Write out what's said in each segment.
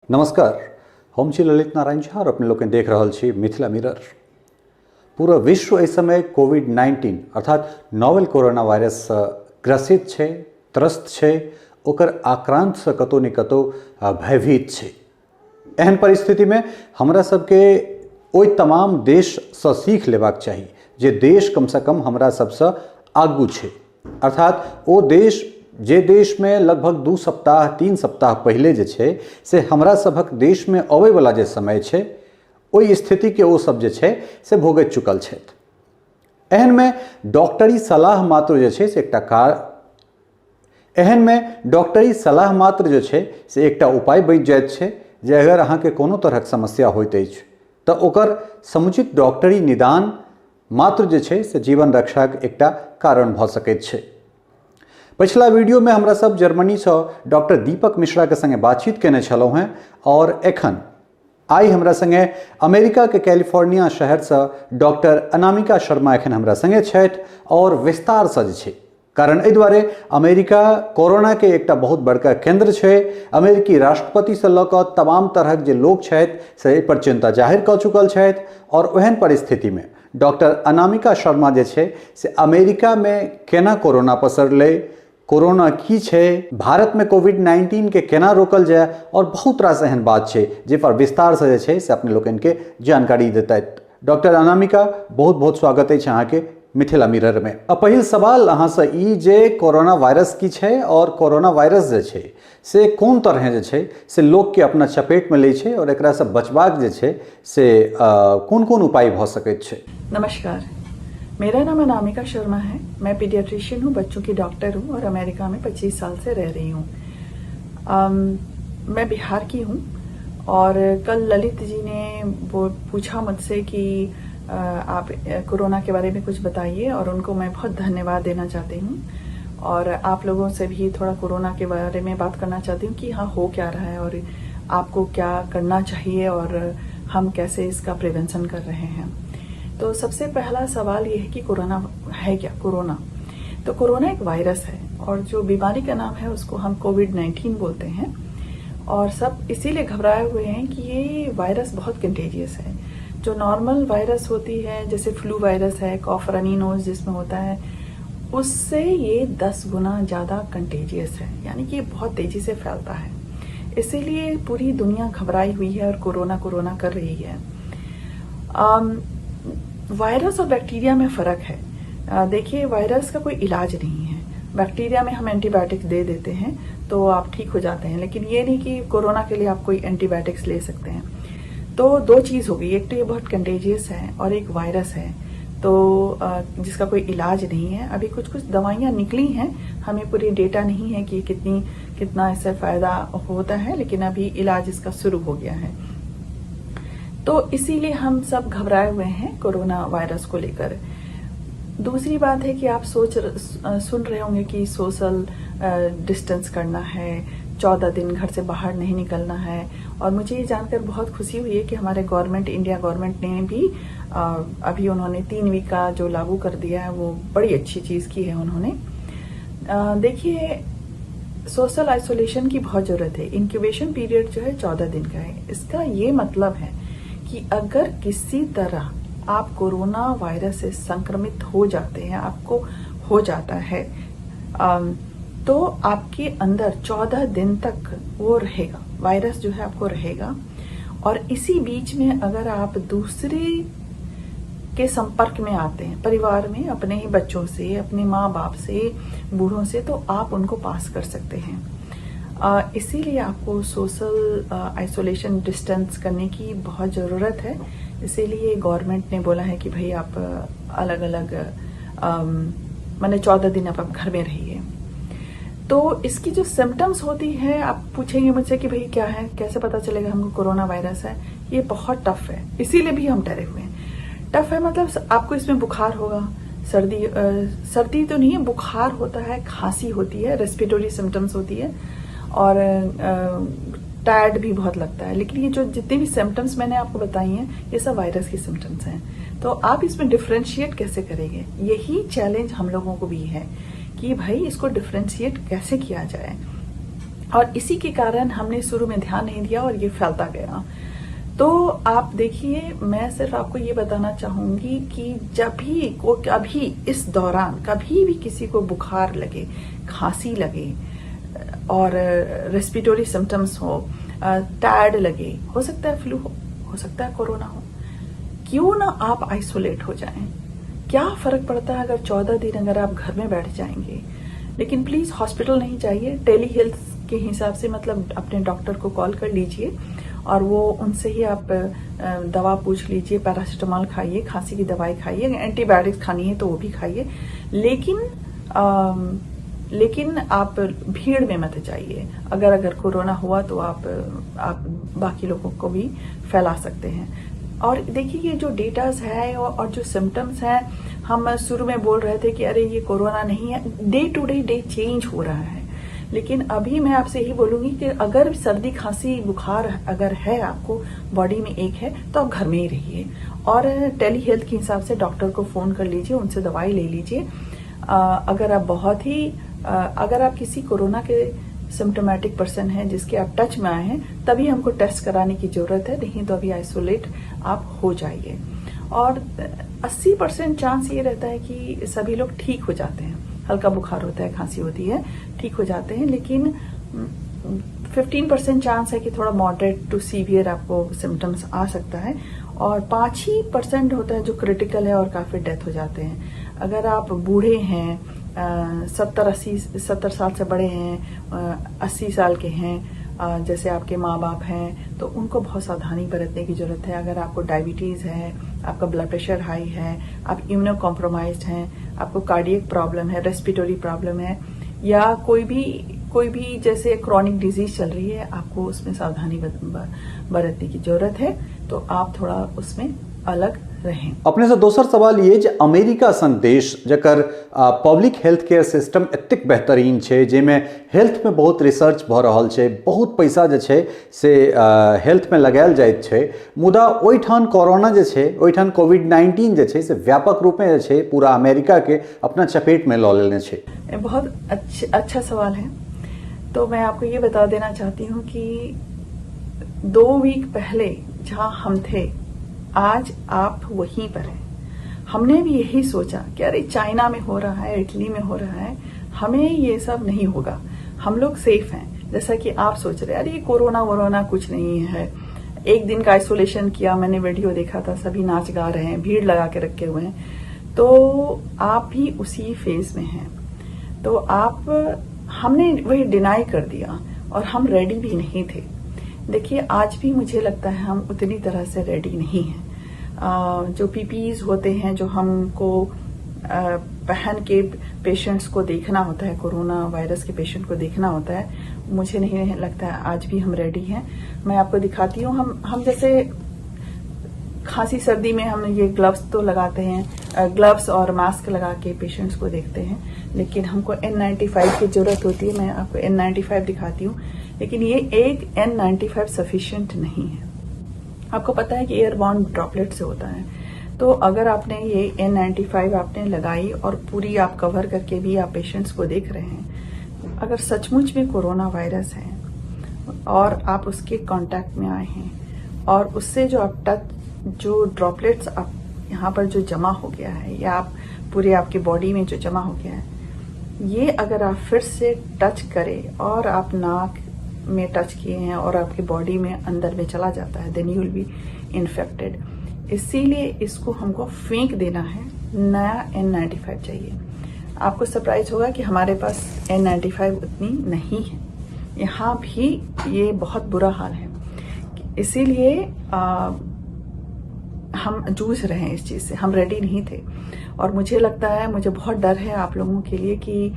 नमस्कार, हम छी ललित नारायण झा और अपने लोग देख रहल छी मिथिला मिरर। पूरा विश्व इस समय कोविड-19 अर्थात नोवेल कोरोना वायरस से ग्रसित है, त्रस्त है, ओकर आक्रांत से कतो न कतो भयभीत है। एहन परिस्थिति में हमरा सबके ओइ तमाम देश से सीख लेबाक चाही जे देश कम से कम हमरा सबसे आगू है। अर्थात वो देश जे देश में लगभग 2 सप्ताह 3 सप्ताह पहले जे छे से हमरा सबक देश में अबै वाला जे समय छे ओइ स्थिति के वो सब जे छे से भोगैत चुकल छे। एहन में डॉक्टरी सलाह मात्र जे छे से एकटा उपाय बनि जाइत छे जे अगर अहाँ के कोनो तरहक समस्या होइत अछि तऽ ओकर समुचित डॉक्टरी निदान मात्र जे छे से जीवन रक्षाक एकटा कारण भ सकैत छे। पिछला वीडियो में हमरा सब जर्मनी से डॉक्टर दीपक मिश्रा के संगे बातचीत केने छलहुँ हैं और एखन आई हमरा संगे अमेरिका के कैलिफोर्निया शहर से डॉक्टर अनामिका शर्मा एखन हमरा संगे छथि और विस्तार से जे छे कारण एहि दुआरे अमेरिका कोरोना के एकटा बहुत बड़का केंद्र छे। अमेरिकी राष्ट्रपति से लऽ कऽ तमाम तरहक जे लोग छथि से एहि पर चिंता जाहिर कऽ चुकल छथि और ओहन परिस्थिति में डॉक्टर अनामिका शर्मा जे छे से अमेरिका में केना कोरोना पसरलै, कोरोना की छे, भारत में कोविड-19 के केना रोकल जाए और बहुत रास एहन बात छे जे पर विस्तार से जे छे से अपने लोगन के जानकारी देतैथ। डॉक्टर अनामिका बहुत बहुत स्वागत है अहाँ के मिथिला मिरर में। पहिल सवाल अहाँ से ई जे कोरोना वायरस की छे और कोरोना वायरस जे छे से कोन तरह जे छे से लोग के अपना चपेट में ले छे और एकरा से बचबाक जे छे से कोन कोन उपाय भ सकैत छे। नमस्कार, मेरा नाम अनामिका शर्मा है। मैं पीडियाट्रिशियन हूँ, बच्चों की डॉक्टर हूँ और अमेरिका में 25 साल से रह रही हूँ। मैं बिहार की हूँ और कल ललित जी ने वो पूछा मुझसे कि आप कोरोना के बारे में कुछ बताइए और उनको मैं बहुत धन्यवाद देना चाहती हूँ और आप लोगों से भी थोड़ा कोरोना के बारे में बात करना चाहती हूँ कि हाँ हो क्या रहा है और आपको क्या करना चाहिए और हम कैसे इसका प्रिवेंशन कर रहे हैं। तो सबसे पहला सवाल ये है कि कोरोना है क्या। तो कोरोना एक वायरस है और जो बीमारी का नाम है उसको हम कोविड-19 बोलते हैं और सब इसीलिए घबराए हुए हैं कि ये वायरस बहुत कंटेजियस है। जो नॉर्मल वायरस होती है जैसे फ्लू वायरस है, कॉफ रनी नोज जिसमें होता है, उससे ये 10 गुना ज़्यादा कंटेजियस है, यानी कि ये बहुत तेजी से फैलता है। इसीलिए पूरी दुनिया घबराई हुई है और कोरोना कर रही है। वायरस और बैक्टीरिया में फ़र्क है। देखिए, वायरस का कोई इलाज नहीं है। बैक्टीरिया में हम एंटीबायोटिक्स दे देते हैं तो आप ठीक हो जाते हैं, लेकिन ये नहीं कि कोरोना के लिए आप कोई एंटीबायोटिक्स ले सकते हैं। तो 2 चीज़ होगी, एक तो ये बहुत कंटेजियस है और एक वायरस है तो जिसका कोई इलाज नहीं है। अभी कुछ दवाइयाँ निकली हैं, हमें पूरी डेटा नहीं है कि कितना इससे फ़ायदा होता है, लेकिन अभी इलाज इसका शुरू हो गया है। तो इसीलिए हम सब घबराए हुए हैं कोरोना वायरस को लेकर। दूसरी बात है कि आप सुन रहे होंगे कि सोशल डिस्टेंस करना है, 14 दिन घर से बाहर नहीं निकलना है और मुझे ये जानकर बहुत खुशी हुई है कि हमारे इंडिया गवर्नमेंट ने भी अभी उन्होंने 3 वीक का जो लागू कर दिया है वो बड़ी अच्छी चीज़ की है उन्होंने। देखिए, सोशल आइसोलेशन की बहुत ज़रूरत है। इंक्यूबेशन पीरियड जो है 14 दिन का है। इसका ये मतलब है कि अगर किसी तरह आप कोरोना वायरस से संक्रमित हो जाते हैं, आपको हो जाता है, तो आपके अंदर 14 दिन तक वो रहेगा, वायरस जो है आपको रहेगा। और इसी बीच में अगर आप दूसरे के संपर्क में आते हैं, परिवार में अपने ही बच्चों से, अपने माँ बाप से, बूढ़ों से, तो आप उनको पास कर सकते हैं। इसीलिए आपको सोशल आइसोलेशन डिस्टेंस करने की बहुत ज़रूरत है। इसीलिए गवर्नमेंट ने बोला है कि भाई आप अलग अलग मैंने 14 दिन आप घर में रहिए। तो इसकी जो सिम्टम्स होती है, आप पूछेंगे मुझसे कि भाई क्या है, कैसे पता चलेगा हमको कोरोना वायरस है। ये बहुत टफ है, इसीलिए भी हम डरे हुए हैं। टफ है मतलब आपको इसमें बुखार होगा, सर्दी तो नहीं है, बुखार होता है, खांसी होती है, रेस्पिरेटरी सिम्टम्स होती है और टायर्ड भी बहुत लगता है। लेकिन ये जो जितने भी सिम्टम्स मैंने आपको बताई हैं ये सब वायरस की सिम्टम्स हैं। तो आप इसमें डिफ्रेंशिएट कैसे करेंगे, यही चैलेंज हम लोगों को भी है कि भाई इसको डिफ्रेंशिएट कैसे किया जाए। और इसी के कारण हमने शुरू में ध्यान नहीं दिया और ये फैलता गया। तो आप देखिए, मैं सिर्फ आपको ये बताना चाहूंगी कि जब भी कभी इस दौरान कभी भी किसी को बुखार लगे, खांसी लगे और रेस्पिरेटरी सिम्टम्स हो, टायर्ड लगे, हो सकता है फ्लू हो सकता है कोरोना हो, क्यों ना आप आइसोलेट हो जाएं। क्या फर्क पड़ता है अगर 14 दिन अगर आप घर में बैठ जाएंगे। लेकिन प्लीज हॉस्पिटल नहीं जाइए, टेली हेल्थ के हिसाब से मतलब अपने डॉक्टर को कॉल कर लीजिए और वो उनसे ही आप दवा पूछ लीजिए। पैरासीटामोल खाइए, खांसी की दवाई खाइए, एंटीबायोटिक्स खानी है तो वो भी खाइए, लेकिन आप भीड़ में मत जाइए। अगर कोरोना हुआ तो आप बाकी लोगों को भी फैला सकते हैं। और देखिए, ये जो डेटाज है और जो सिम्टम्स हैं, हम शुरू में बोल रहे थे कि अरे ये कोरोना नहीं है, डे टू डे चेंज हो रहा है। लेकिन अभी मैं आपसे यही बोलूंगी कि अगर सर्दी खांसी बुखार अगर है आपको बॉडी में एक है तो आप घर में ही रहिए और टेली हेल्थ के हिसाब से डॉक्टर को फोन कर लीजिए, उनसे दवाई ले लीजिए। अगर आप किसी कोरोना के सिम्टोमेटिक पर्सन हैं जिसके आप टच में आए हैं, तभी हमको टेस्ट कराने की जरूरत है, नहीं तो अभी आइसोलेट आप हो जाइए। और 80% चांस ये रहता है कि सभी लोग ठीक हो जाते हैं। हल्का बुखार होता है, खांसी होती है, ठीक हो जाते हैं, लेकिन 15% चांस है कि थोड़ा मॉडरेट टू सीवियर आपको सिम्टम्स आ सकता है और 5% होता है जो क्रिटिकल है और काफी डेथ हो जाते हैं। अगर आप बूढ़े हैं, 70 साल से बड़े हैं, 80 साल के हैं, जैसे आपके माँ बाप हैं, तो उनको बहुत सावधानी बरतने की जरूरत है। अगर आपको डायबिटीज है, आपका ब्लड प्रेशर हाई है, आप इम्यूनो कॉम्प्रोमाइज्ड हैं, आपको कार्डियक प्रॉब्लम है, रेस्पिरेटरी प्रॉब्लम है, या कोई भी जैसे क्रॉनिक डिजीज चल रही है, आपको उसमें सावधानी बरतने की जरूरत है। तो आप थोड़ा उसमें अलग रहें। अपने से दोसर सवाल ये जे अमेरिका सन देश जकर पब्लिक हेल्थ केयर सिस्टम एतेक बेहतरीन छै, जेमे हेल्थ में बहुत रिसर्च भ रहल छै, बहुत पैसा जे छै से हेल्थ में लगायल जाइत छै, मुदा ओहिठाम कोरोना जे छै, ओहिठाम कोविड-19 जे छै से व्यापक रूप में जे छै पूरा अमेरिका के अपना चपेट में लऽ लेने छै। बहुत अच्छा सवाल है। तो मैं आपको ये बता देना चाहती हूँ कि 2 वीक पहले जहाँ हम थे, आज आप वहीं पर हैं। हमने भी यही सोचा कि अरे चाइना में हो रहा है, इटली में हो रहा है, हमें ये सब नहीं होगा, हम लोग सेफ हैं। जैसा कि आप सोच रहे हैं अरे कोरोना कुछ नहीं है। एक दिन का आइसोलेशन किया, मैंने वीडियो देखा था, सभी नाच गा रहे हैं, भीड़ लगा के रखे हुए हैं। तो आप भी उसी फेज में हैं। तो हमने वही डिनाई कर दिया और हम रेडी भी नहीं थे। देखिए, आज भी मुझे लगता है हम उतनी तरह से रेडी नहीं हैं। जो पीपीईज होते हैं, जो हमको पहन के पेशेंट्स को देखना होता है, कोरोना वायरस के पेशेंट को देखना होता है, मुझे नहीं लगता है आज भी हम रेडी हैं। मैं आपको दिखाती हूँ। हम जैसे खांसी सर्दी में हम ये ग्लव्स तो लगाते हैं, ग्लव्स और मास्क लगा के पेशेंट्स को देखते हैं, लेकिन हमको N95 की जरूरत होती है। मैं आपको N95 दिखाती हूँ, लेकिन ये एक N95 सफिशिएंट नहीं है। आपको पता है कि एयरबॉर्न ड्रॉपलेट से होता है। तो अगर आपने ये N95 आपने लगाई और पूरी आप कवर करके भी आप पेशेंट्स को देख रहे हैं, अगर सचमुच में कोरोना वायरस है और आप उसके कांटेक्ट में आए हैं और उससे जो ड्रॉपलेट्स आप यहाँ पर जो जमा हो गया है, या आप पूरे आपके बॉडी में जो जमा हो गया है, ये अगर आप फिर से टच करें और आप नाक में टच किए हैं और आपके बॉडी में अंदर में चला जाता है, then you will be infected. इसीलिए इसको हमको फेंक देना है, नया N95 चाहिए। आपको सरप्राइज होगा कि हमारे पास N95 उतनी नहीं है, यहाँ भी ये बहुत बुरा हाल है। इसीलिए हम जूझ रहे हैं इस चीज से, हम रेडी नहीं थे। और मुझे लगता है, मुझे बहुत डर है आप लोगों के लिए कि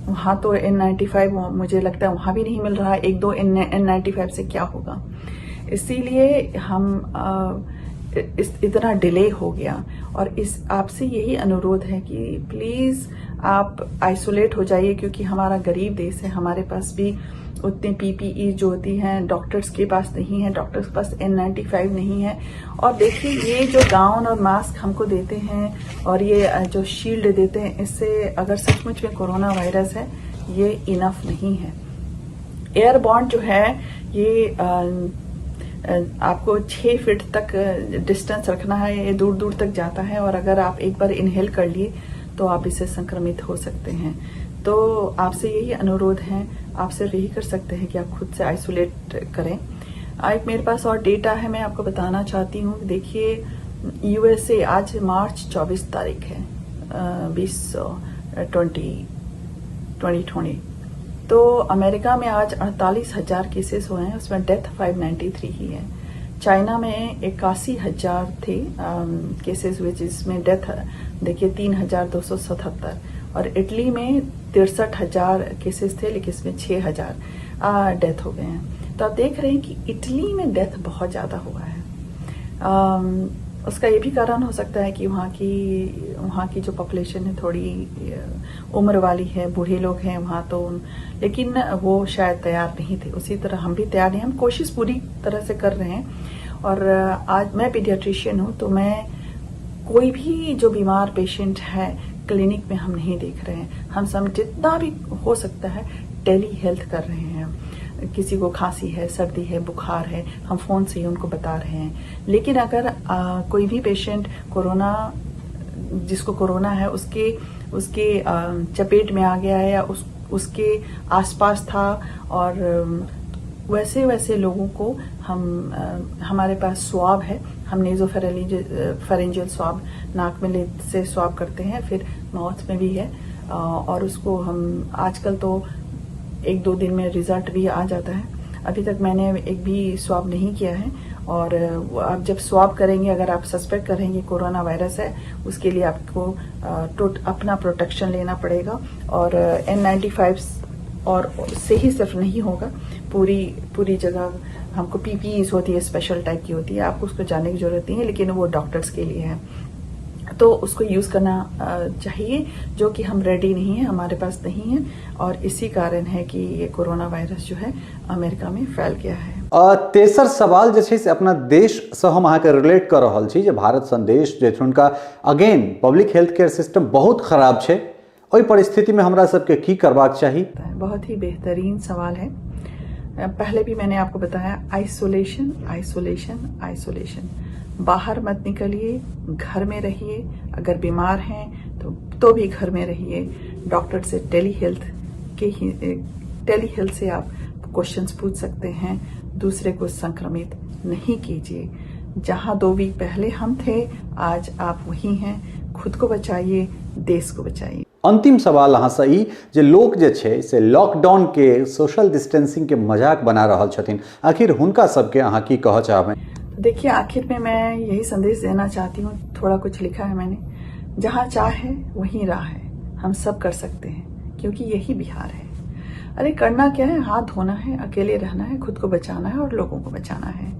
वहां तो N95 मुझे लगता है वहां भी नहीं मिल रहा, 1-2 N95 से क्या होगा। इसीलिए हम इतना डिले हो गया। और आपसे यही अनुरोध है कि प्लीज आप आइसोलेट हो जाइए, क्योंकि हमारा गरीब देश है, हमारे पास भी उतने पीपीई जो होती हैं डॉक्टर्स के पास नहीं है, डॉक्टर्स के पास N95 नहीं है। और देखिए, ये जो गाउन और मास्क हमको देते हैं और ये जो शील्ड देते हैं, इससे अगर सचमुच में कोरोना वायरस है, ये इनफ नहीं है। एयरबॉर्न जो है ये आपको 6 फीट तक डिस्टेंस रखना है, ये दूर दूर तक जाता है और अगर आप एक बार इनहेल कर लिए तो आप इससे संक्रमित हो सकते हैं। तो आपसे यही अनुरोध है, आप सिर्फ यही कर सकते हैं कि आप खुद से आइसोलेट करें। एक मेरे पास और डेटा है, मैं आपको बताना चाहती हूँ। देखिए यूएसए आज मार्च 24 तारीख है 2020, तो अमेरिका में आज 48,000 केसेस हुए हैं, उसमें डेथ 593 ही है। चाइना में 81,000 थे केसेस हुए, जिसमें डेथ देखिए 3,277, और इटली में 63,000 केसेस थे, लेकिन इसमें 6,000 डेथ हो गए हैं। तो आप देख रहे हैं कि इटली में डेथ बहुत ज़्यादा हुआ है। उसका ये भी कारण हो सकता है कि वहाँ की जो पॉपुलेशन है थोड़ी उम्र वाली है, बूढ़े लोग हैं वहाँ, तो लेकिन वो शायद तैयार नहीं थे। उसी तरह हम भी तैयार नहीं, हम कोशिश पूरी तरह से कर रहे हैं। और आज मैं पीडियाट्रिशियन हूँ, तो मैं कोई भी जो बीमार पेशेंट है क्लिनिक में हम नहीं देख रहे हैं। हम सब जितना भी हो सकता है टेली हेल्थ कर रहे हैं। किसी को खांसी है, सर्दी है, बुखार है, हम फोन से ही उनको बता रहे हैं। लेकिन अगर कोई भी पेशेंट जिसको कोरोना है उसके चपेट में आ गया है या उसके आसपास था, और वैसे लोगों को हमारे पास स्वाब है, हम नेजोफेरेंजियल स्वाब नाक में से स्वाब करते हैं, फिर माउथ में भी है, और उसको हम आजकल तो 1-2 दिन में रिजल्ट भी आ जाता है। अभी तक मैंने एक भी स्वाब नहीं किया है, और आप जब स्वाब करेंगे, अगर आप सस्पेक्ट करेंगे कोरोना वायरस है, उसके लिए आपको अपना प्रोटेक्शन लेना पड़ेगा। और N95 और से ही सिर्फ नहीं होगा, पूरी जगह हमको PPEs होती है, स्पेशल टाइप की होती है, आपको उसको जानने की जरूरत नहीं है, लेकिन वो डॉक्टर्स के लिए है, तो उसको यूज करना चाहिए, जो कि हम रेडी नहीं है, हमारे पास नहीं है। और इसी कारण है कि ये कोरोना वायरस जो है अमेरिका में फैल गया है। तेसर सवाल जे छै से अपना देश से हम अहाँ के रिलेट कर रहल छी, जे भारत सन देश जे छै उनका again public health care system बहुत खराब छै, ओई परिस्थिति में हमरा सबके की करबाक चाही? बहुत ही बेहतरीन सवाल है। पहले भी मैंने आपको बताया, आइसोलेशन। बाहर मत निकलिए, घर में रहिए। अगर बीमार हैं तो भी घर में रहिए। डॉक्टर से टेली हेल्थ से आप क्वेश्चंस पूछ सकते हैं। दूसरे को संक्रमित नहीं कीजिए। जहां 2 वीक पहले हम थे, आज आप वही हैं। खुद को बचाइए, देश को बचाइए। अंतिम सवाल अहाँ से ई, जे लोग जे छै से लॉकडाउन के सोशल डिस्टेंसिंग के मजाक बना रहल छथिन, आखिर हुनका सबके अहाँ की कहऽ चाहबै? देखिए, आखिर में मैं यही संदेश देना चाहती हूँ। थोड़ा कुछ लिखा है मैंने, जहाँ चाहे वहीं राह है। हम सब कर सकते हैं, क्योंकि यही बिहार है। अरे करना क्या है, हाथ धोना है, अकेले रहना है, खुद को बचाना है और लोगों को बचाना है।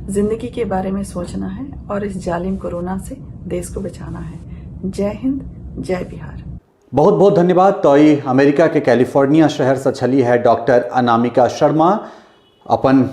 जिंदगी के बारे में सोचना है और इस जालिम कोरोना से देश को बचाना है। जय हिंद, जय बिहार। बहुत बहुत धन्यवाद। तो ई अमेरिका के कैलिफोर्निया शहर से छली है डॉक्टर अनामिका शर्मा, अपन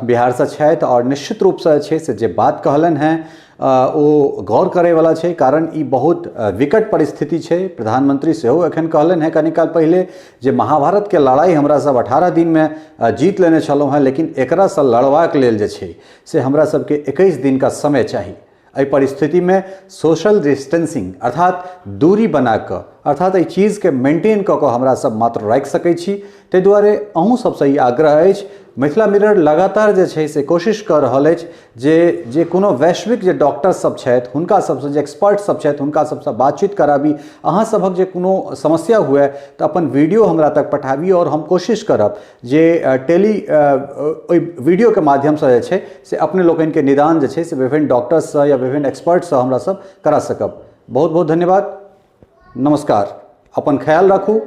बिहार से छथि, और निश्चित रूप से छै से जे बात कहलन हैं ओ गौर करे वाला छै, कारण ई बहुत विकट परिस्थिति छै। प्रधानमंत्री सेहो एखन कहलन हैं कनि काल पहले जे महाभारत के लड़ाई हमरा सब 18 दिन में जीत लेने छलहुँ हैं, लेकिन एकरा से लड़बाक लेल जे छै से हमरा सबके 21 दिन का समय चाही। एहि परिस्थिति में सोशल डिस्टेंसिंग अर्थात दूरी बना कऽ, अर्थात एहि चीज़ के मेंटेन कऽ कऽ हमरा सब मात्र राखि सकै छी। ताहि दुआरे अहूँ सबसँ ई आग्रह अछि, मिथिला मिरर लगातार जे छै से कोशिश कर रहल अछि जे कोनो वैश्विक जे डॉक्टर सब छथि, हुनका सबसँ, जे एक्सपर्ट सब छथि, हुनका सबसँ बातचीत कराबी। अहाँ सभक जे कोनो समस्या हुए तऽ अपन वीडियो हमरा तक पठाबी, और हम कोशिश करब जे ओहि वीडियो के माध्यम से जे छै से अपने लोकनि के निदान जे छै से विभिन्न डॉक्टर्स से या विभिन्न एक्सपर्ट से हमरा सब करा सकब। बहुत बहुत धन्यवाद, नमस्कार, अपन ख्याल राखू।